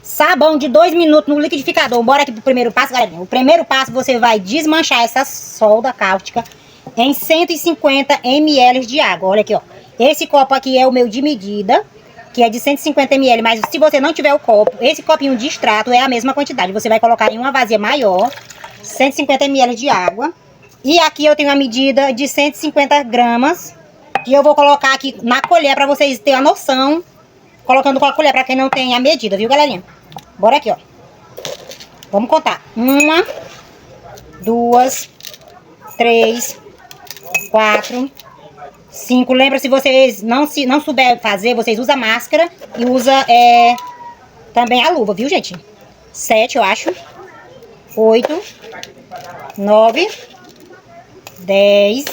Sabão de 2 minutos no liquidificador. Bora aqui pro primeiro passo, galerinha. O primeiro passo, você vai desmanchar essa solda cáustica em 150 ml de água. Olha aqui, ó. Esse copo aqui é o meu de medida, que é de 150 ml. Mas se você não tiver o copo, esse copinho de extrato é a mesma quantidade. Você vai colocar em uma vasilha maior, 150 ml de água. E aqui eu tenho a medida de 150 gramas, que eu vou colocar aqui na colher para vocês terem a noção. Colocando com a colher para quem não tem a medida, viu, galerinha? Bora aqui, ó. Vamos contar. 1, 2, 3, 4, 5. Lembra, se vocês não souber fazer, vocês usam máscara e usam também a luva, viu, gente? 7, eu acho. 8, 9, 10,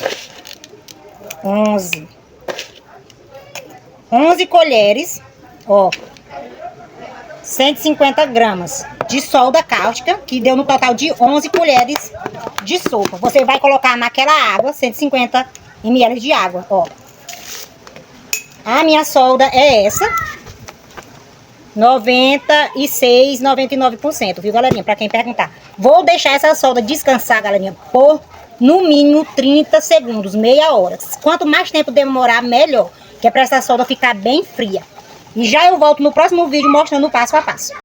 11. 11 colheres, ó. 150 gramas de solda cáustica, que deu no total de 11 colheres de sopa. Você vai colocar naquela água, 150 ml de água, ó. A minha solda é essa, 96, 99%, viu, galerinha? Pra quem perguntar. Vou deixar essa solda descansar, galerinha, por no mínimo 30 segundos, meia hora. Quanto mais tempo demorar, melhor. Que é pra essa solda ficar bem fria. E já eu volto no próximo vídeo mostrando o passo a passo.